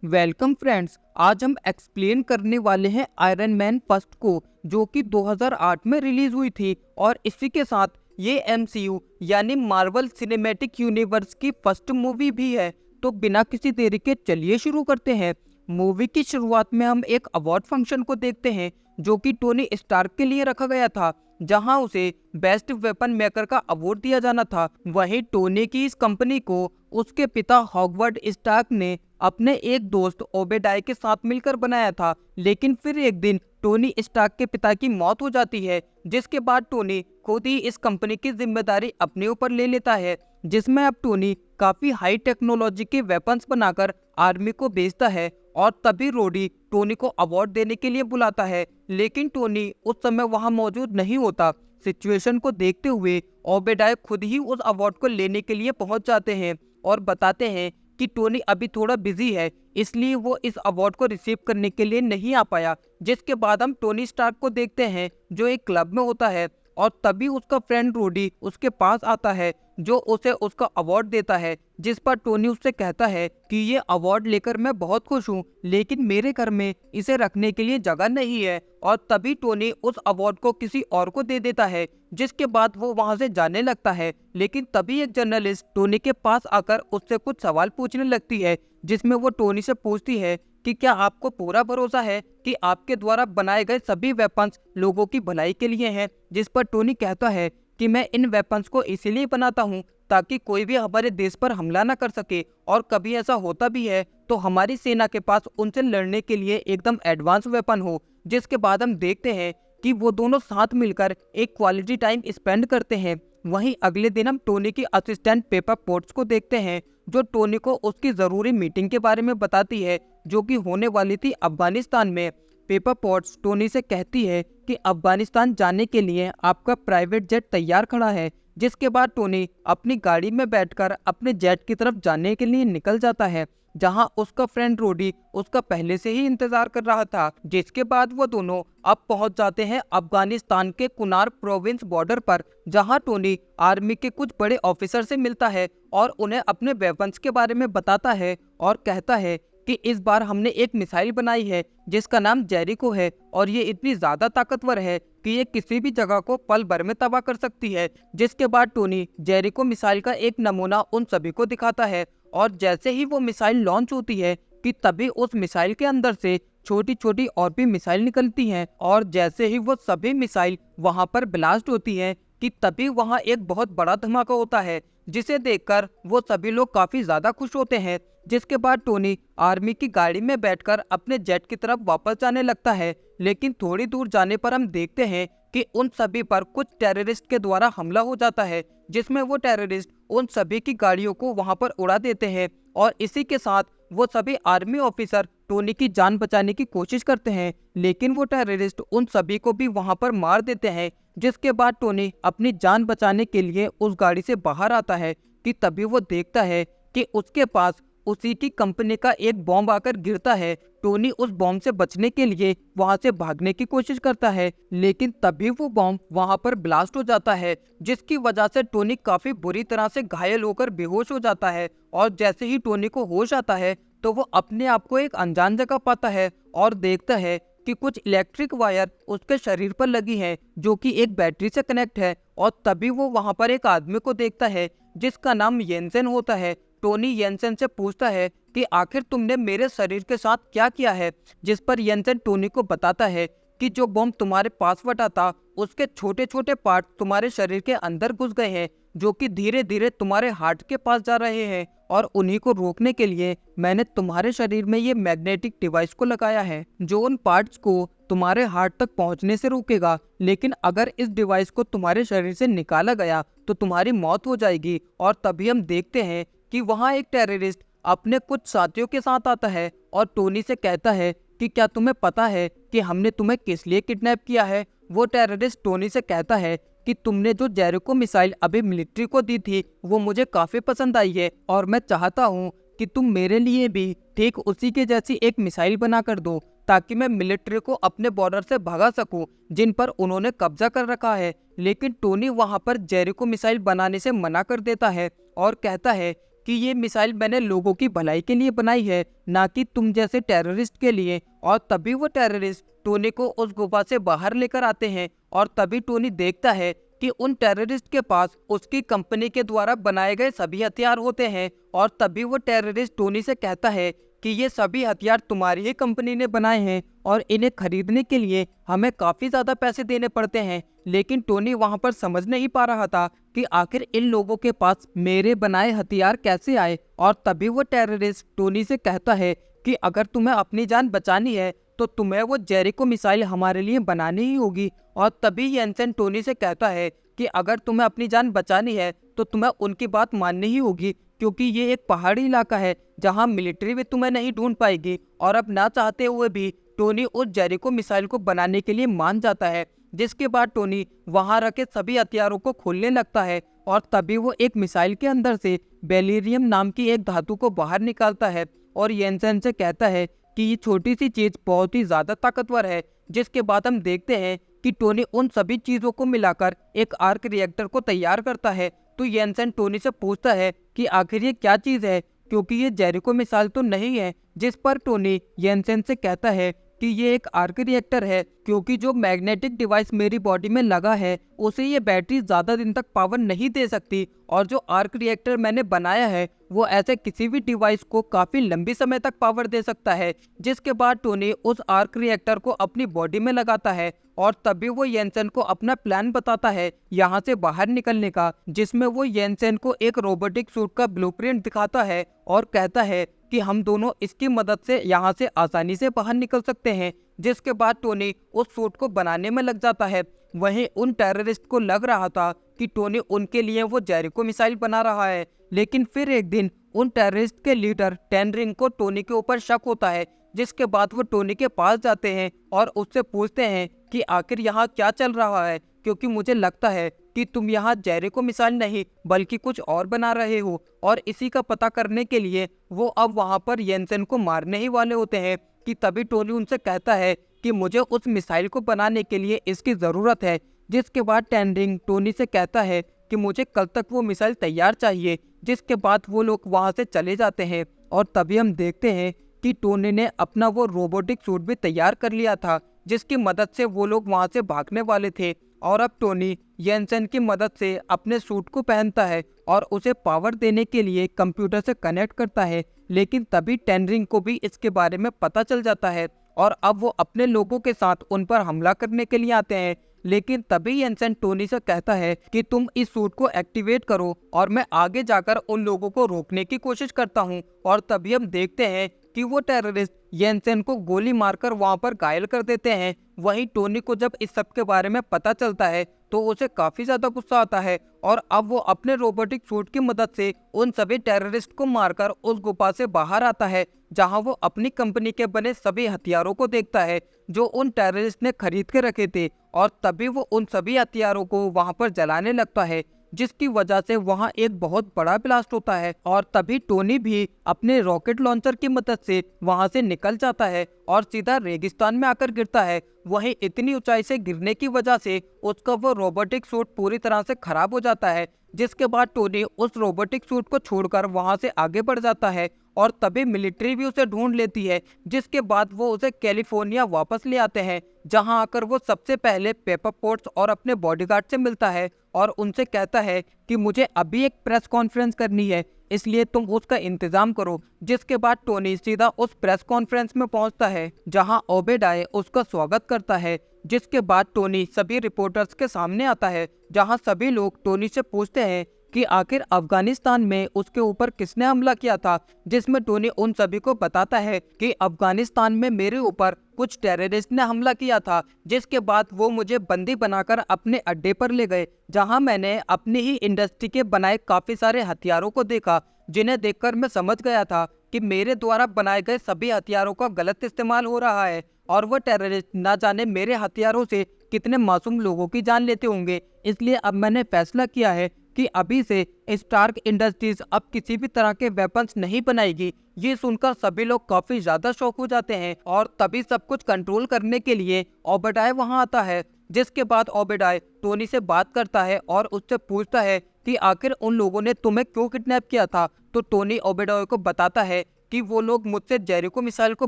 Welcome friends. आज हम explain करने वाले हैं आयरन मैन फर्स्ट को, जो कि 2008 में रिलीज हुई थी और इसी के साथ ये एमसीयू यानी मार्वल सिनेमैटिक यूनिवर्स की फर्स्ट मूवी भी है। तो बिना किसी देरी के चलिए शुरू करते हैं। मूवी की शुरुआत में हम एक अवार्ड फंक्शन को देखते हैं जो कि टोनी स्टार्क के लिए रखा गया था, जहां उसे बेस्ट वेपन मेकर का अवार्ड दिया जाना था। वहीं टोनी की इस कंपनी को उसके पिता हॉगवर्ड स्टार्क ने अपने एक दोस्त ओबेडाय के साथ मिलकर बनाया था। लेकिन फिर एक दिन टोनी स्टार्क के पिता की मौत हो जाती है, जिसके बाद टोनी खुद ही इस कंपनी की जिम्मेदारी अपने ऊपर ले लेता है, जिसमें अब टोनी काफी हाई टेक्नोलॉजी के वेपन्स बनाकर आर्मी को बेचता है। और तभी रोडी टोनी को अवार्ड देने के लिए बुलाता है, लेकिन टोनी उस समय वहां मौजूद नहीं होता। सिचुएशन को देखते हुए ओबेडाय खुद ही उस अवार्ड को लेने के लिए पहुंच जाते हैं और बताते हैं कि टोनी अभी थोड़ा बिजी है, इसलिए वो इस अवार्ड को रिसीव करने के लिए नहीं आ पाया। जिसके बाद हम टोनी स्टार्क को देखते हैं जो एक क्लब में होता है और तभी उसका फ्रेंड रोडी उसके पास आता है, जो उसे उसका अवार्ड देता है। जिस पर टोनी उससे कहता है कि ये अवार्ड लेकर मैं बहुत खुश हूँ, लेकिन मेरे घर में इसे रखने के लिए जगह नहीं है। और तभी टोनी उस अवार्ड को किसी और को दे देता है, जिसके बाद वो वहां से जाने लगता है। लेकिन तभी एक जर्नलिस्ट टोनी के पास आकर उससे कुछ सवाल पूछने लगती है, जिसमें वो टोनी से पूछती है कि क्या आपको पूरा भरोसा है कि आपके द्वारा बनाए गए सभी वेपन्स लोगों की भलाई के लिए हैं। जिस पर टोनी कहता है कि मैं इन वेपन्स को इसीलिए बनाता हूँ ताकि कोई भी हमारे देश पर हमला न कर सके, और कभी ऐसा होता भी है तो हमारी सेना के पास उनसे लड़ने के लिए एकदम एडवांस वेपन हो। जिसके बाद हम देखते हैं कि वो दोनों साथ मिलकर एक क्वालिटी टाइम स्पेंड करते हैं। वहीं अगले दिन हम टोनी की असिस्टेंट पेपर पोट्स को देखते हैं, जो टोनी को उसकी ज़रूरी मीटिंग के बारे में बताती है जो कि होने वाली थी अफगानिस्तान में। पेपर पोट्स टोनी से कहती है कि अफगानिस्तान जाने के लिए आपका प्राइवेट जेट तैयार खड़ा है। जिसके बाद टोनी अपनी गाड़ी में बैठकर अपने जेट की तरफ जाने के लिए निकल जाता है, जहां उसका फ्रेंड रोडी उसका पहले से ही इंतजार कर रहा था। जिसके बाद वो दोनों अब पहुंच जाते हैं अफगानिस्तान के कुनार प्रोविंस बॉर्डर पर, जहां टोनी आर्मी के कुछ बड़े ऑफिसर से मिलता है और उन्हें अपने वेपन्स के बारे में बताता है और कहता है कि इस बार हमने एक मिसाइल बनाई है जिसका नाम जेरिको है, और ये इतनी ज्यादा ताकतवर है कि ये किसी भी जगह को पल भर में तबाह कर सकती है। जिसके बाद टोनी जेरिको मिसाइल का एक नमूना उन सभी को दिखाता है, और जैसे ही वो मिसाइल लॉन्च होती है कि तभी उस मिसाइल के अंदर से छोटी छोटी और भी मिसाइल निकलती हैं, और जैसे ही वो सभी मिसाइल वहां पर ब्लास्ट होती हैं कि तभी वहां एक बहुत बड़ा धमाका होता है, जिसे देखकर वो सभी लोग काफी ज्यादा खुश होते हैं। जिसके बाद टोनी आर्मी की गाड़ी में बैठकर अपने जेट की तरफ वापस जाने लगता है, लेकिन थोड़ी दूर जाने पर हम देखते हैं कि उन सभी पर कुछ टेररिस्ट के द्वारा हमला हो जाता है, जिसमें वो टेररिस्ट उन सभी की गाड़ियों को वहां पर उड़ा देते हैं। और इसी के साथ वो सभी आर्मी ऑफिसर टोनी की जान बचाने की कोशिश करते हैं, लेकिन वो टेररिस्ट उन सभी को भी वहां पर मार देते हैं। जिसके बाद टोनी अपनी जान बचाने के लिए उस गाड़ी से बाहर आता है कि तभी वो देखता है कि उसके पास उसी की कंपनी का एक बॉम्ब आकर गिरता है। टोनी उस बॉम्ब से बचने के लिए वहां से भागने की कोशिश करता है, लेकिन तभी वो बॉम्ब वहां पर ब्लास्ट हो जाता है, जिसकी वजह से टोनी काफी बुरी तरह से घायल होकर बेहोश हो जाता है। और जैसे ही टोनी को होश आता है तो वो अपने आप को एक अनजान जगह पाता है और देखता है कि कुछ इलेक्ट्रिक वायर उसके शरीर पर लगी है, जो कि एक बैटरी से कनेक्ट है। और तभी वो वहां पर एक आदमी को देखता है जिसका नाम येंसेन होता है। टोनी येंसेन से पूछता है कि आखिर तुमने मेरे शरीर के साथ क्या किया है। जिस पर येंसेन टोनी को बताता है कि जो बॉम्ब तुम्हारे पास फटा था उसके छोटे छोटे पार्ट तुम्हारे शरीर के अंदर घुस गए हैं, जो कि धीरे धीरे तुम्हारे हार्ट के पास जा रहे हैं, और उन्हीं को रोकने के लिए मैंने तुम्हारे शरीर में ये मैग्नेटिक डिवाइस को लगाया है, जो उन पार्ट्स को तुम्हारे हार्ट तक पहुंचने से रोकेगा। लेकिन अगर इस डिवाइस को तुम्हारे शरीर से निकाला गया तो तुम्हारी मौत हो जाएगी। और तभी हम देखते हैं कि वहाँ एक टेररिस्ट अपने कुछ साथियों के साथ आता है और टोनी से कहता है कि क्या तुम्हें पता है कि हमने तुम्हें किस लिए किडनैप किया है। वो टेररिस्ट टोनी से कहता है कि तुमने जो जेरिको मिसाइल अभी मिलिट्री को दी थी वो मुझे काफी पसंद आई है, और मैं चाहता हूँ कि तुम मेरे लिए भी ठीक उसी के जैसी एक मिसाइल बना कर दो, ताकि मैं मिलिट्री को अपने बॉर्डर से भगा सकूं जिन पर उन्होंने कब्जा कर रखा है। लेकिन टोनी वहां पर जेरिको मिसाइल बनाने से मना कर देता है और कहता है कि ये मिसाइल मैंने लोगों की भलाई के लिए बनाई है, ना कि तुम जैसे टेररिस्ट के लिए। और तभी वो टेररिस्ट टोनी को उस गुफा से बाहर लेकर आते हैं और तभी टोनी देखता है कि उन टेररिस्ट के पास उसकी कंपनी के द्वारा बनाए गए सभी हथियार होते हैं। और तभी वो टेररिस्ट टोनी से कहता है कि ये सभी हथियार तुम्हारी ही कंपनी ने बनाए हैं और इन्हें खरीदने के लिए हमें काफी ज्यादा पैसे देने पड़ते हैं। लेकिन टोनी वहां पर समझ नहीं पा रहा था कि आखिर इन लोगों के पास मेरे बनाए हथियार कैसे आए। और तभी वो टेररिस्ट टोनी से कहता है कि अगर तुम्हें अपनी जान बचानी है तो तुम्हें वो जेरिको मिसाइल हमारे लिए बनानी ही होगी। और तभी येंसेन टोनी से कहता है कि अगर तुम्हें अपनी जान बचानी है तो तुम्हें उनकी बात माननी ही होगी, क्योंकि ये एक पहाड़ी इलाका है जहां मिलिट्री भी तुम्हें नहीं ढूंढ पाएगी। और अब ना चाहते हुए भी टोनी उस जेरिको मिसाइल को बनाने के लिए मान जाता है, जिसके बाद टोनी वहां रखे सभी हथियारों को खोलने लगता है। और तभी वो एक मिसाइल के अंदर से बेलिरियम नाम की एक धातु को बाहर निकालता है और येंसेन से कहता है कि ये छोटी सी चीज बहुत ही ज्यादा ताकतवर है। जिसके बाद हम देखते हैं कि टोनी उन सभी चीजों को मिलाकर एक आर्क रिएक्टर को तैयार करता है। तो येंसेन टोनी से पूछता है कि आखिर ये क्या चीज है, क्योंकि ये जेरिको मिसाइल तो नहीं है। जिस पर टोनी येंसेन से कहता है कि ये एक आर्क रिएक्टर है, क्योंकि जो मैग्नेटिक डिवाइस मेरी बॉडी में लगा है उसे ये बैटरी ज्यादा दिन तक पावर नहीं दे सकती। और जो आर्क रिएक्टर मैंने बनाया है वो ऐसे किसी भी डिवाइस को काफी लंबी समय तक पावर दे सकता है। जिसके बाद टोनी उस आर्क रिएक्टर को अपनी बॉडी में लगाता है और तभी वो येंसेन को अपना प्लान बताता है यहाँ से बाहर निकलने का, जिसमें वो येंसेन को एक रोबोटिक सूट का ब्लूप्रिंट दिखाता है और कहता है कि हम दोनों इसकी मदद से यहाँ से आसानी से बाहर निकल सकते हैं। जिसके बाद टोनी उस सूट को बनाने में लग जाता है। वहीं उन टेररिस्ट को लग रहा था कि टोनी उनके लिए वो जेरिको मिसाइल बना रहा है, लेकिन फिर एक दिन उन टेररिस्ट के लीडर टेनरिंग को टोनी के ऊपर शक होता है। जिसके बाद वो टोनी के पास जाते हैं और उससे पूछते हैं कि आखिर यहाँ क्या चल रहा है, क्योंकि मुझे लगता है कि तुम यहाँ जेरिको मिसाइल नहीं बल्कि कुछ और बना रहे हो। और इसी का पता करने के लिए वो अब वहाँ पर येंसेन को मारने ही वाले होते हैं कि तभी टोनी उनसे कहता है कि मुझे उस मिसाइल को बनाने के लिए इसकी ज़रूरत है। जिसके बाद टेनरिंग टोनी से कहता है कि मुझे कल तक वो मिसाइल तैयार चाहिए। जिसके बाद वो लोग वहाँ से चले जाते हैं और तभी हम देखते हैं कि टोनी ने अपना वो रोबोटिक सूट भी तैयार कर लिया था, जिसकी मदद से वो लोग वहाँ से भागने वाले थे। और अब टोनी येंसेन की मदद से अपने सूट को पहनता है और उसे पावर देने के लिए कंप्यूटर से कनेक्ट करता है। लेकिन तभी टेनरिंग को भी इसके बारे में पता चल जाता है और अब वो अपने लोगों के साथ उन पर हमला करने के लिए आते हैं। लेकिन तभी येंसेन टोनी से कहता है कि तुम इस सूट को एक्टिवेट करो और मैं आगे जाकर उन लोगों को रोकने की कोशिश करता हूँ। और तभी हम देखते हैं कि वो टेररिस्ट येंसेन को गोली मारकर वहां पर घायल कर देते हैं। वहीं टोनी को जब इस सब के बारे में पता चलता है तो उसे काफी ज्यादा गुस्सा आता है और अब वो अपने रोबोटिक सूट की मदद से उन सभी टेररिस्ट को मारकर उस गुफा से बाहर आता है, जहां वो अपनी कंपनी के बने सभी हथियारों को देखता है जो उन टेररिस्ट ने खरीद के रखे थे। और तभी वो उन सभी हथियारों को वहां पर जलाने लगता है, जिसकी वजह से वहां एक बहुत बड़ा ब्लास्ट होता है। और तभी टोनी भी अपने रॉकेट लॉन्चर की मदद से वहां से निकल जाता है और सीधा रेगिस्तान में आकर गिरता है। वहीं इतनी ऊंचाई से गिरने की वजह से उसका वो रोबोटिक सूट पूरी तरह से खराब हो जाता है। जिसके बाद टोनी उस रोबोटिक सूट को छोड़कर वहां से आगे बढ़ जाता है और तभी मिलिट्री भी उसे ढूंढ लेती है। जिसके बाद वो उसे कैलिफोर्निया वापस ले आते हैं, जहां आकर वो सबसे पहले पेपर पोट्स और अपने बॉडीगार्ड से मिलता है और उनसे कहता है कि मुझे अभी एक प्रेस कॉन्फ्रेंस करनी है, इसलिए तुम उसका इंतजाम करो। जिसके बाद टोनी सीधा उस प्रेस कॉन्फ्रेंस में पहुंचता है, जहां ओबेडाय उसका स्वागत करता है। जिसके बाद टोनी सभी रिपोर्टर्स के सामने आता है, जहां सभी लोग टोनी से पूछते हैं कि आखिर अफगानिस्तान में उसके ऊपर किसने हमला किया था। जिसमें टोनी उन सभी को बताता है कि अफगानिस्तान में मेरे ऊपर कुछ टेररिस्ट ने हमला किया था। जिसके बाद वो मुझे बंदी बनाकर अपने अड्डे पर ले गए, जहां मैंने अपनी ही इंडस्ट्री के बनाए काफी सारे हथियारों को देखा, जिन्हें देखकर मैं समझ गया था कि मेरे द्वारा बनाए गए सभी हथियारों का गलत इस्तेमाल हो रहा है और वह टेररिस्ट ना जाने मेरे हथियारों से कितने मासूम लोगों की जान लेते होंगे। इसलिए अब मैंने फैसला किया है कि अभी से स्टार्क इंडस्ट्रीज अब किसी भी तरह के वेपन्स नहीं बनाएगी। ये सुनकर सभी लोग काफी ज्यादा शॉक हो जाते हैं और तभी सब कुछ कंट्रोल करने के लिए ओबेडाय वहां आता है। जिसके बाद ओबेडाय टोनी से बात करता है और उससे पूछता है कि आखिर उन लोगों ने तुम्हें क्यों किडनैप किया था, तो टोनी ओबेडॉय को बताता है कि वो लोग मुझसे जेरिको मिसाइल को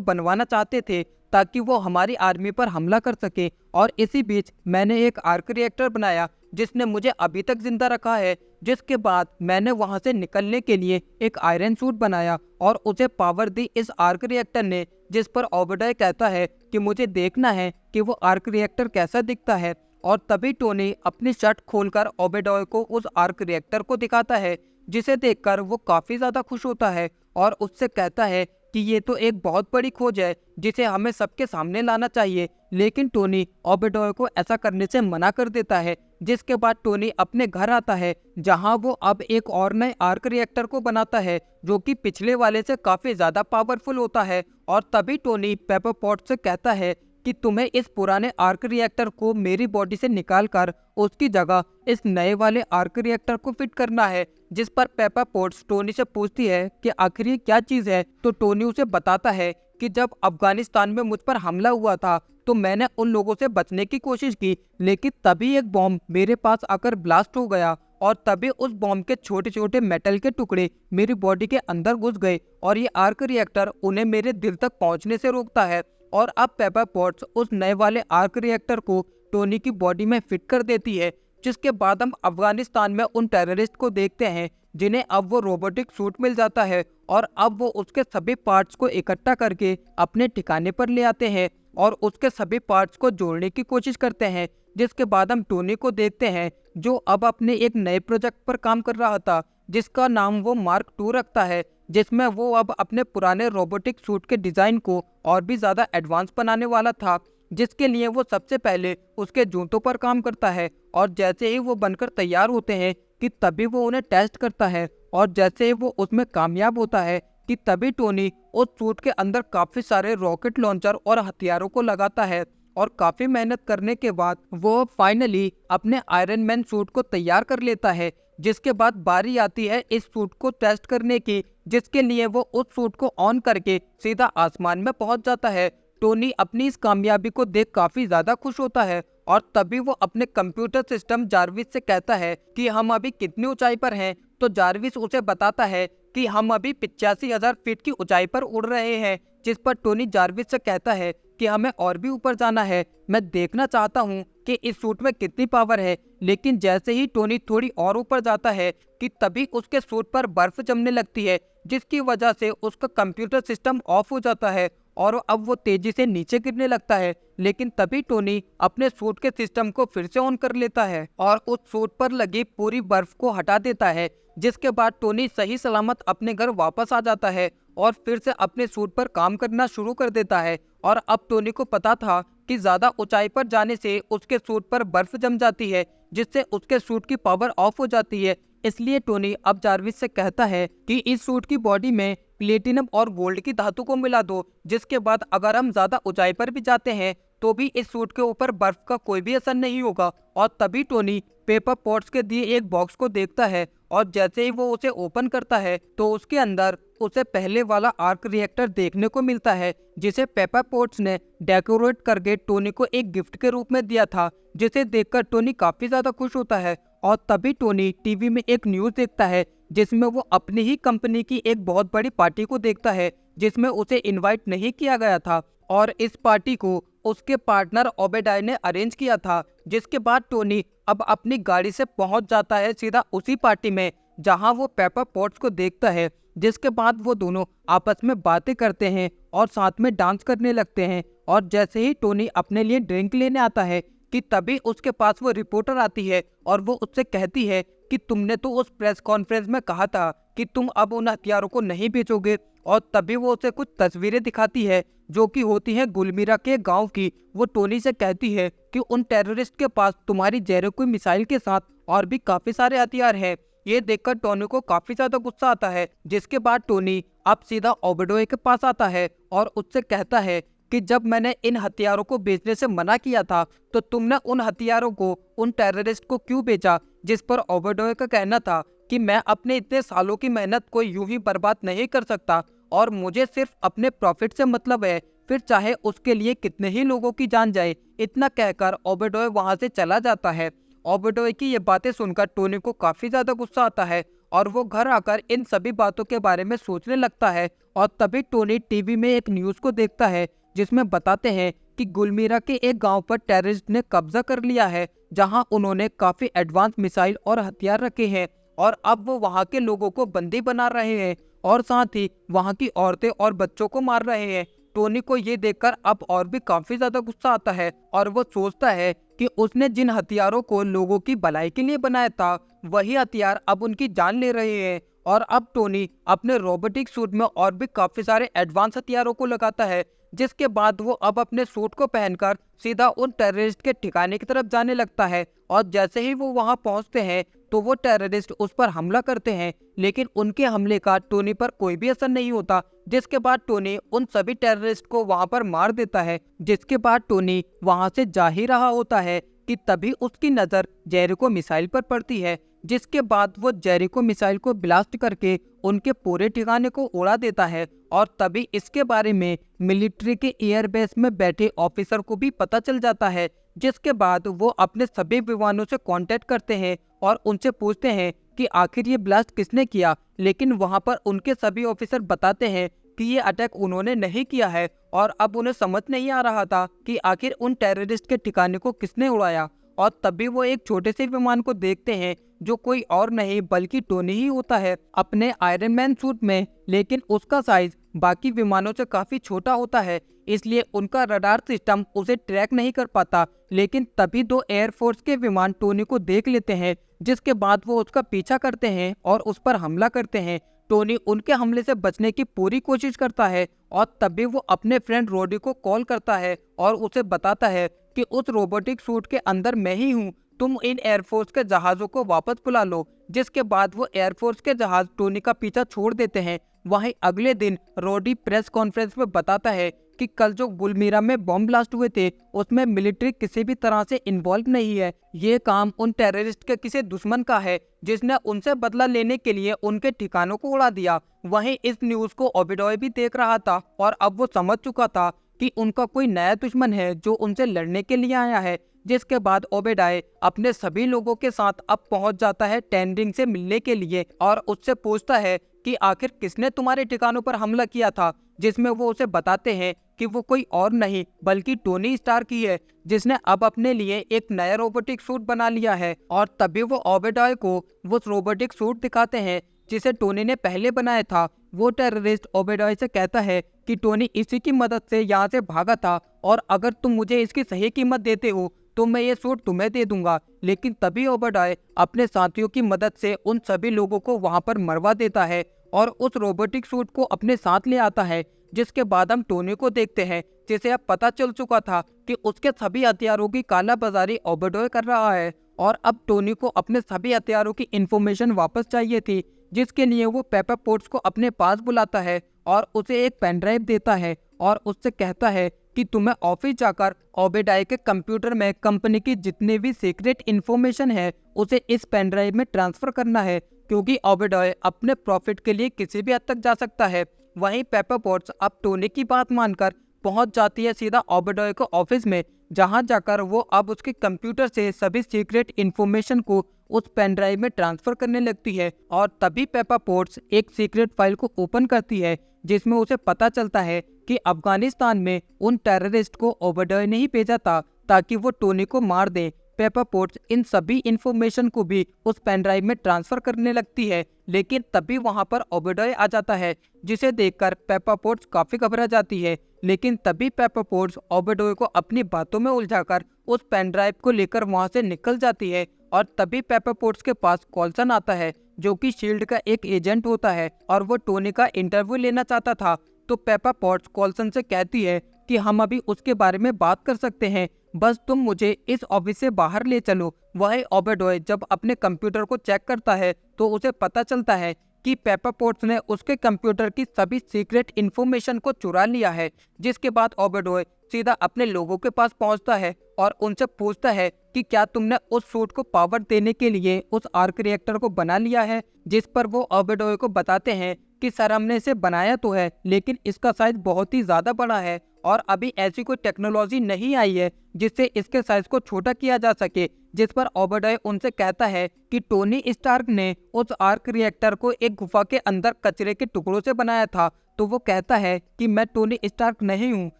बनवाना चाहते थे ताकि वो हमारी आर्मी पर हमला कर सके, और इसी बीच मैंने एक आर्क रिएक्टर बनाया जिसने मुझे अभी तक जिंदा रखा है। जिसके बाद मैंने वहां से निकलने के लिए एक आयरन सूट बनाया और उसे पावर दी इस आर्क रिएक्टर ने, जिस पर ओबेडॉय कहता है कि मुझे देखना है कि वो आर्क रिएक्टर कैसा दिखता है। और तभी टोनी अपनी शर्ट खोलकर ओबेडॉय को उस आर्क रिएक्टर को दिखाता है, जिसे देखकर वो काफी ज्यादा खुश होता है और उससे कहता है कि ये तो एक बहुत बड़ी खोज है जिसे हमें सबके सामने लाना चाहिए। लेकिन टोनी ओबेडॉय को ऐसा करने से मना कर देता है। जिसके बाद टोनी अपने घर आता है, जहां वो अब एक और नए आर्क रिएक्टर को बनाता है जो कि पिछले वाले से काफी ज्यादा पावरफुल होता है। और तभी टोनी पेपर पॉट से कहता है कि तुम्हें इस पुराने आर्क रिएक्टर को मेरी बॉडी से निकालकर उसकी जगह इस नए वाले आर्क रिएक्टर को फिट करना है। जिस पर पेपर पोट्स टोनी से पूछती है कि आखिर ये क्या चीज है, तो टोनी उसे बताता है कि जब अफगानिस्तान में मुझ पर हमला हुआ था तो मैंने उन लोगों से बचने की कोशिश की, लेकिन तभी एक बॉम्ब मेरे पास आकर ब्लास्ट हो गया और तभी उस बॉम्ब के छोटे छोटे मेटल के टुकड़े मेरी बॉडी के अंदर घुस गए और ये आर्क रिएक्टर उन्हें मेरे दिल तक पहुंचने से रोकता है। और अब पेपर पॉट्स उस नए वाले आर्क रिएक्टर को टोनी की बॉडी में फिट कर देती है। जिसके बाद हम अफगानिस्तान में उन टेररिस्ट को देखते हैं जिन्हें अब वो रोबोटिक सूट मिल जाता है और अब वो उसके सभी पार्ट्स को इकट्ठा करके अपने ठिकाने पर ले आते हैं और उसके सभी पार्ट्स को जोड़ने की कोशिश करते हैं। जिसके बाद हम टोनी को देखते हैं जो अब अपने एक नए प्रोजेक्ट पर काम कर रहा था जिसका नाम वो मार्क 2 रखता है, जिसमें वो अब अपने पुराने रोबोटिक सूट के डिजाइन को और भी ज्यादा एडवांस बनाने वाला था। जिसके लिए वो सबसे पहले उसके जूतों पर काम करता है और जैसे ही वो बनकर तैयार होते हैं कि तभी वो उन्हें टेस्ट करता है और जैसे ही वो उसमें कामयाब होता है कि तभी टोनी उस सूट के अंदर काफी सारे रॉकेट लॉन्चर और हथियारों को लगाता है और काफी मेहनत करने के बाद वो फाइनली अपने आयरन मैन सूट को तैयार कर लेता है। जिसके बाद बारी आती है इस सूट को टेस्ट करने की, जिसके लिए वो उस सूट को ऑन करके सीधा आसमान में पहुंच जाता है। टोनी अपनी इस कामयाबी को देख काफी ज्यादा खुश होता है और तभी वो अपने कंप्यूटर सिस्टम जारविस से कहता है कि हम अभी कितनी ऊंचाई पर हैं, तो जारविस उसे बताता है कि हम अभी 85,000 फीट की ऊंचाई पर उड़ रहे हैं। जिस पर टोनी जारविस से कहता है कि हमें और भी ऊपर जाना है, मैं देखना चाहता हूँ कि इस सूट में कितनी पावर है। लेकिन जैसे ही टोनी थोड़ी और ऊपर जाता है कि तभी उसके सूट पर बर्फ जमने लगती है, जिसकी वजह से उसका कंप्यूटर सिस्टम ऑफ हो जाता है और अब वो तेजी से नीचे गिरने लगता है। लेकिन तभी टोनी अपने सूट के सिस्टम को फिर से ऑन कर लेता है और उस सूट पर लगी पूरी बर्फ को हटा देता है। जिसके बाद टोनी सही सलामत अपने घर वापस आ जाता है और फिर से अपने सूट पर काम करना शुरू कर देता है। और अब टोनी को पता था कि ज्यादा ऊंचाई पर जाने से उसके सूट पर बर्फ जम जाती है, जिससे उसके सूट की पावर ऑफ हो जाती है। इसलिए टोनी अब जारविस से कहता है कि इस सूट की बॉडी में प्लेटिनम और गोल्ड की धातु को मिला दो, जिसके बाद अगर हम ज्यादा ऊंचाई पर भी जाते हैं तो भी इस सूट के ऊपर बर्फ का कोई भी असर नहीं होगा। और तभी टोनी पेपर पॉट्स के दिए एक बॉक्स को देखता है और जैसे ही वो उसे ओपन करता है तो उसके अंदर उसे पहले वाला आर्क रिएक्टर देखने को मिलता है, जिसे पेपर पॉट्स ने डेकोरेट करके टोनी को एक गिफ्ट के रूप में दिया था, जिसे देखकर टोनी काफी ज्यादा खुश होता है। और तभी टोनी टीवी में एक न्यूज देखता है जिसमें वो अपनी ही कंपनी की एक बहुत बड़ी पार्टी को देखता है, जिसमें उसे इनवाइट नहीं किया गया था और इस पार्टी को उसके पार्टनर ओबेडाय ने अरेंज किया था। जिसके बाद टोनी अब अपनी गाड़ी से पहुंच जाता है सीधा उसी पार्टी में जहां वो पेपर पॉट्स को देखता है। जिसके बाद वो दोनों आपस में बातें करते हैं और साथ में डांस करने लगते हैं। और जैसे ही टोनी अपने लिए ड्रिंक लेने आता है कि तभी उसके पास वो रिपोर्टर आती है और वो उससे कहती है कि तुमने तो उस प्रेस कॉन्फ्रेंस में कहा था कि तुम अब उन हथियारों को नहीं बेचोगे। और तभी वो उसे कुछ तस्वीरें दिखाती है जो कि होती हैं गुलमीरा के गांव की। वो टोनी से कहती है कि उन टेररिस्ट के पास तुम्हारी जेरिको मिसाइल के साथ और भी काफी सारे हथियार हैं। ये देखकर टोनी को काफी ज्यादा गुस्सा आता है। जिसके बाद टोनी अब सीधा ओबेडॉय के पास आता है और उससे कहता है कि जब मैंने इन हथियारों को बेचने से मना किया था तो तुमने उन हथियारों को उन टेररिस्ट को क्यों बेचा। जिस पर ओबेडॉय का कहना था कि मैं अपने इतने सालों की मेहनत को यूं ही बर्बाद नहीं कर सकता और मुझे सिर्फ अपने प्रॉफिट से मतलब है, फिर चाहे उसके लिए कितने ही लोगों की जान जाए। इतना कहकर ओबेडॉय वहां से चला जाता है ओबेडॉय की ये बातें सुनकर टोनी को काफी ज्यादा गुस्सा आता है और वो घर आकर इन सभी बातों के बारे में सोचने लगता है। और तभी टोनी टीवी में एक न्यूज को देखता है जिसमें बताते हैं कि गुलमीरा के एक गांव पर टेररिस्ट ने कब्जा कर लिया है, जहां उन्होंने काफी एडवांस मिसाइल और हथियार रखे हैं और अब वो वहां के लोगों को बंदी बना रहे हैं और साथ ही वहां की औरतें और बच्चों को मार रहे हैं। टोनी को ये देखकर अब और भी काफी ज्यादा गुस्सा आता है और वो सोचता है कि उसने जिन हथियारों को लोगों की भलाई के लिए बनाया था, वही हथियार अब उनकी जान ले रहे हैं। और अब टोनी अपने रोबोटिक सूट में और भी काफी सारे एडवांस हथियारों को लगाता है, जिसके बाद वो अब अपने सूट को पहनकर सीधा उन टेररिस्ट के ठिकाने की तरफ जाने लगता है। और जैसे ही वो वहां पहुंचते हैं तो वो टेररिस्ट उस पर हमला करते हैं, लेकिन उनके हमले का टोनी पर कोई भी असर नहीं होता, जिसके बाद टोनी उन सभी टेररिस्ट को वहां पर मार देता है। जिसके बाद टोनी वहां से जा ही रहा होता है कि तभी उसकी नजर जेरिको मिसाइल पर पड़ती है, जिसके बाद वो जेरिको मिसाइल को ब्लास्ट करके उनके पूरे ठिकाने को उड़ा देता है। और तभी इसके बारे में मिलिट्री के एयरबेस में बैठे ऑफिसर को भी पता चल जाता है, जिसके बाद वो अपने सभी विमानों से कांटेक्ट करते हैं और उनसे पूछते हैं कि आखिर ये ब्लास्ट किसने किया। लेकिन वहां पर उनके सभी ऑफिसर बताते हैं कि ये अटैक उन्होंने नहीं किया है और अब उन्हें समझ नहीं आ रहा था कि आखिर उन टेररिस्ट के ठिकाने को किसने उड़ाया। और तभी वो एक छोटे से विमान को देखते हैं जो कोई और नहीं बल्कि टोनी ही होता है अपने आयरन मैन सूट में, लेकिन उसका साइज बाकी विमानों से काफी छोटा होता है, इसलिए उनका रडार सिस्टम उसे ट्रैक नहीं कर पाता। लेकिन तभी दो एयरफोर्स के विमान टोनी को देख लेते हैं, जिसके बाद वो उसका पीछा करते हैं और उस पर हमला करते हैं। टोनी उनके हमले से बचने की पूरी कोशिश करता है और तभी वो अपने फ्रेंड रोडी को कॉल करता है और उसे बताता है कि उस रोबोटिक सूट के अंदर मैं ही हूँ, तुम इन एयरफोर्स के जहाजों को वापस बुला लो। जिसके बाद वो एयरफोर्स के जहाज टोनी का पीछा छोड़ देते हैं। वहीं अगले दिन रोडी प्रेस कॉन्फ्रेंस में बताता है कि कल जो गुलमीरा में बॉम्ब ब्लास्ट हुए थे उसमें मिलिट्री किसी भी तरह से इन्वॉल्व नहीं है, ये काम उन टेररिस्ट के किसी दुश्मन का है जिसने उनसे बदला लेने के लिए उनके ठिकानों को उड़ा दिया। वहीं इस न्यूज को ओबेडॉय भी देख रहा था और अब वो समझ चुका था कि उनका कोई नया दुश्मन है जो उनसे लड़ने के लिए आया है। जिसके बाद ओबेडॉय अपने सभी लोगों के साथ अब पहुंच जाता है टेनरिंग से मिलने के लिए और उससे पूछता है कि आखिर किसने तुम्हारे ठिकानों पर हमला किया था, जिसमें वो उसे बताते हैं कि वो कोई और नहीं बल्कि टोनी स्टार्क ही है, जिसने अब अपने लिए एक नया रोबोटिक सूट बना लिया है। और तभी वो ओबेडॉय को वो रोबोटिक सूट दिखाते हैं जिसे टोनी ने पहले बनाया था। वो टेररिस्ट ओबेडॉय से कहता है कि टोनी इसी की मदद से यहाँ से भागा था और अगर तुम मुझे इसकी सही कीमत देते हो तो मैं ये सूट तुम्हें दे दूंगा। लेकिन तभी ओबेडॉय अपने साथियों की मदद से उन सभी लोगों को वहां पर मरवा देता है और उस रोबोटिक सूट को अपने साथ ले आता है। जिसके बाद हम टोनी को देखते हैं जिसे अब पता चल चुका था कि उसके सभी हथियारों की कालाबाजारी ओबेडॉय कर रहा है और अब टोनी को अपने सभी हथियारों की इंफॉर्मेशन वापस चाहिए थी, जिसके लिए वो पेपर पोट्स को अपने पास बुलाता है और उसे एक पेन ड्राइव देता है और उससे कहता है कि तुम्हें ऑफिस जाकर ओबेडॉय के कंप्यूटर में कंपनी की जितनी भी सीक्रेट इंफॉर्मेशन है उसे इस पेन ड्राइव में ट्रांसफर करना है, क्योंकि ओबेडॉय अपने प्रॉफिट के लिए किसी भी हद तक जा सकता है। वहीं पेपर पोट्स अब टोनी की बात मानकर पहुंच जाती है सीधा ओबेडॉय को ऑफिस में, जहां जाकर वो अब उसके कंप्यूटर से सभी सीक्रेट इंफॉर्मेशन को उस पेन ड्राइव में ट्रांसफर करने लगती है। और तभी पेपर पोट्स एक सीक्रेट फाइल को ओपन करती है जिसमें उसे पता चलता है कि अफगानिस्तान में उन टेररिस्ट को ओबेडॉय ने ही भेजा था ताकि वो टोनी को मार दे। पेपर पोट्स इन सभी इंफॉर्मेशन को भी उस पेन ड्राइव में ट्रांसफर करने लगती है, लेकिन तभी वहां पर ओबेडॉय आ जाता है जिसे देखकर पेपर पोट्स काफी घबरा जाती है। लेकिन तभी पेपर पोट्स ओबेडॉय को अपनी बातों में उलझाकर उस पेन ड्राइव को लेकर वहां से निकल जाती है। और तभी पेपर पोट्स के पास कॉल्सन आता है जो कि शील्ड का एक एजेंट होता है और वो टोनी का इंटरव्यू लेना चाहता था। तो पेपर पोट्स कॉल्सन से कहती है कि हम अभी उसके बारे में बात कर सकते हैं, बस तुम मुझे इस ऑफिस से बाहर ले चलो। वही ओबेडॉय जब अपने कंप्यूटर को चेक करता है तो उसे पता चलता है कि पेपर पोट्स ने उसके कंप्यूटर की सभी सीक्रेट इंफॉर्मेशन को चुरा लिया है। जिसके बाद ओबेडॉय सीधा अपने लोगों के पास पहुंचता है और उनसे पूछता है कि क्या तुमने उस सूट को पावर देने के लिए उस आर्क रिएक्टर को बना लिया है। जिस पर वो ओबेडॉय को बताते हैं कि सर हमने इसे बनाया तो है, लेकिन इसका साइज बहुत ही ज्यादा बड़ा है और अभी ऐसी कोई टेक्नोलॉजी नहीं आई है जिससे इसके साइज को छोटा किया जा सके। जिस पर ओबेडॉय उनसे कहता है कि टोनी स्टार्क ने उस आर्क रिएक्टर को एक गुफा के अंदर कचरे के टुकड़ों से बनाया था। तो वो कहता है कि मैं टोनी स्टार्क नहीं हूँ।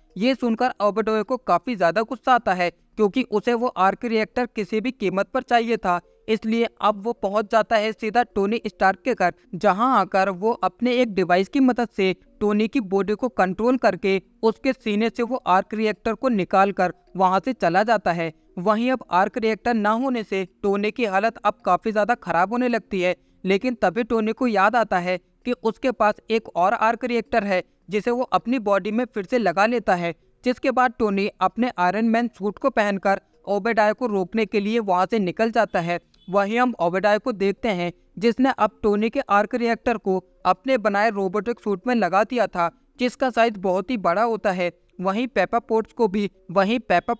ये सुनकर ओबेडॉय को काफी ज्यादा गुस्सा आता है, क्योंकि उसे वो आर्क रिएक्टर किसी भी कीमत पर चाहिए था। इसलिए अब वो पहुंच जाता है सीधा टोनी स्टार्क के घर, जहां आकर वो अपने एक डिवाइस की मदद से टोनी की बॉडी को कंट्रोल करके उसके सीने से वो आर्क रिएक्टर को निकाल कर वहां से चला जाता है। वहीं अब आर्क रिएक्टर ना होने से टोनी की हालत अब काफी ज्यादा खराब होने लगती है, लेकिन तभी टोनी को याद आता है कि उसके पास एक और आर्क रिएक्टर है जिसे वो अपनी बॉडी में फिर से लगा लेता है। जिसके बाद टोनी अपने आयरन मैन सूट को पहनकर ओबेडॉय को रोकने के लिए वहां से निकल जाता है। वहीं हम ओबेडॉय को देखते हैं जिसने अब टोनी के आर्क रिएक्टर को अपने बनाए रोबोटिक सूट में लगा दिया था, जिसका साइज बहुत ही बड़ा होता है। वहीं पेपर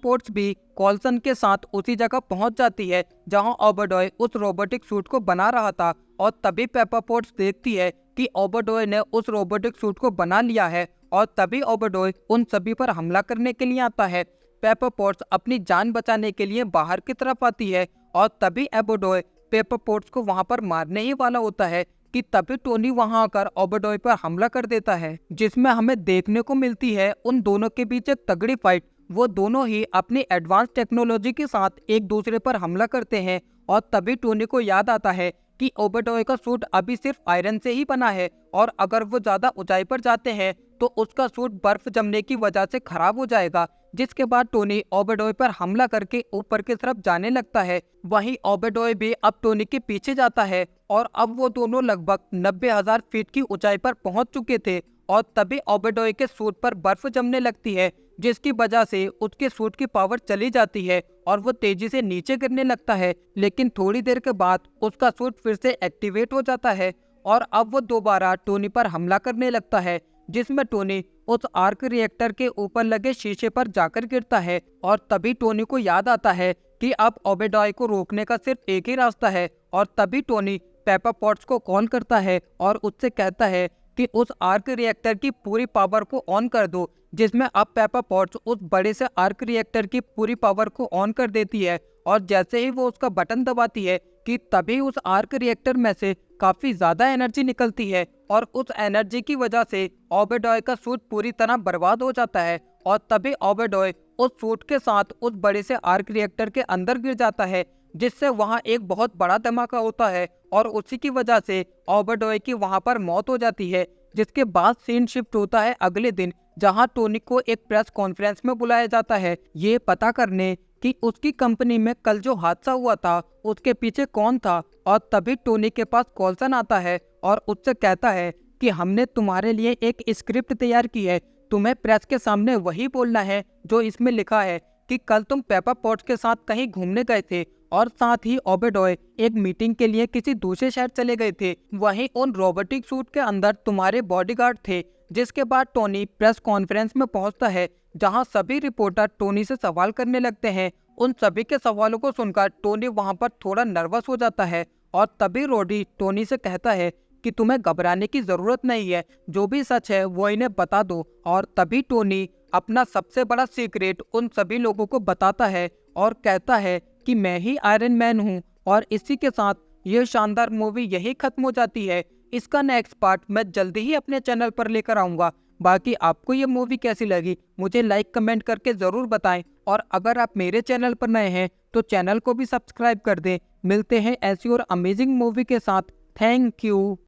पोट्स भी कॉल्सन के साथ उसी जगह पहुंच जाती है जहां ओबेडॉय उस रोबोटिक सूट को बना रहा था, और तभी पेपर पोट्स देखती है कि ओबेडॉय ने उस रोबोटिक सूट को बना लिया है, और तभी ओबेडॉय उन सभी पर हमला करने के लिए आता है। पेपर पोट्स अपनी जान बचाने के लिए बाहर की तरफ आती है, और तभी ओबेडॉय पेपर पोट्स को वहां पर मारने ही वाला होता है कि तभी टोनी वहां आकर ओबेडॉय पर हमला कर देता है, जिसमें हमें देखने को मिलती है उन दोनों के बीच एक तगड़ी फाइट। वो दोनों ही अपनी एडवांस टेक्नोलॉजी के साथ एक दूसरे पर हमला करते हैं, और तभी टोनी को याद आता है कि ओबेडॉय का सूट अभी सिर्फ आयरन से ही बना है, और अगर वो ज्यादा ऊंचाई पर जाते हैं तो उसका सूट बर्फ जमने की वजह से खराब हो जाएगा। जिसके बाद टोनी ओबेडॉय पर हमला करके ऊपर की तरफ जाने लगता है। वहीं ओबेडॉय भी अब टोनी के पीछे जाता है, और अब वो दोनों लगभग 90,000 फीट की ऊंचाई पर पहुंच चुके थे, और तभी ओबेडॉय के सूट पर बर्फ जमने लगती है, जिसकी वजह से उसके सूट की पावर चली जाती है और वो तेजी से नीचे गिरने लगता है। लेकिन थोड़ी देर के बाद उसका सूट फिर से एक्टिवेट हो जाता है, और अब वो दोबारा टोनी पर हमला करने लगता है, जिसमें टोनी उस आर्क रिएक्टर के ऊपर लगे शीशे पर जाकर गिरता है। और तभी टोनी को याद आता है कि अब ओबेडॉय को रोकने का सिर्फ एक ही रास्ता है, और तभी टोनी पेपर पॉट्स को कॉल करता है और उससे कहता है कि उस आर्क रिएक्टर की पूरी पावर को ऑन कर दो, जिसमें अब पेपर पॉट्स उस बड़े से आर्क रिएक्टर की पूरी पावर को ऑन कर देती है। और जैसे ही वो उसका बटन दबाती है कि तभी उस आर्क रिएक्टर में से काफी ज्यादा एनर्जी निकलती है, और उस एनर्जी की वजह से ओबेडॉय का सूट पूरी तरह बर्बाद हो जाता है। और तभी ओबेडॉय उस सूट के साथ उस बड़े से आर्क रिएक्टर के अंदर गिर जाता है, जिससे वहां एक बहुत बड़ा धमाका होता है, और उसी की वजह से ओबेडॉय की वहां पर मौत हो जाती है। जिसके बाद सीन शिफ्ट होता है अगले दिन, जहां टोनी को एक प्रेस कॉन्फ्रेंस में बुलाया जाता है, ये पता करने कि उसकी कंपनी में कल जो हादसा हुआ था उसके पीछे कौन था। और तभी टोनी के पास कॉल्सन आता है और उससे कहता है कि हमने तुम्हारे लिए एक स्क्रिप्ट तैयार की है, तुम्हें प्रेस के सामने वही बोलना है जो इसमें लिखा है कि कल तुम पेपर पॉट्स के साथ कहीं घूमने गए थे, और साथ ही ओबेडॉय एक मीटिंग के लिए किसी दूसरे शहर चले गए थे। वहीं उन रोबोटिक सूट के अंदर तुम्हारे बॉडीगार्ड थे। जिसके बाद टोनी प्रेस कॉन्फ्रेंस में पहुंचता है, जहां सभी रिपोर्टर टोनी से सवाल करने लगते हैं। उन सभी के सवालों को सुनकर टोनी वहां पर थोड़ा नर्वस हो जाता है, और तभी रोडी टोनी से कहता है कि तुम्हें घबराने की जरूरत नहीं है, जो भी सच है वो इन्हें बता दो। और तभी टोनी अपना सबसे बड़ा सीक्रेट उन सभी लोगों को बताता है और कहता है कि मैं ही आयरन मैन हूँ। और इसी के साथ ये शानदार मूवी यही खत्म हो जाती है। इसका नेक्स्ट पार्ट मैं जल्दी ही अपने चैनल पर लेकर आऊँगा। बाकी आपको ये मूवी कैसी लगी मुझे लाइक कमेंट करके ज़रूर बताएं, और अगर आप मेरे चैनल पर नए हैं तो चैनल को भी सब्सक्राइब कर दें। मिलते हैं ऐसी और अमेजिंग मूवी के साथ। Thank you.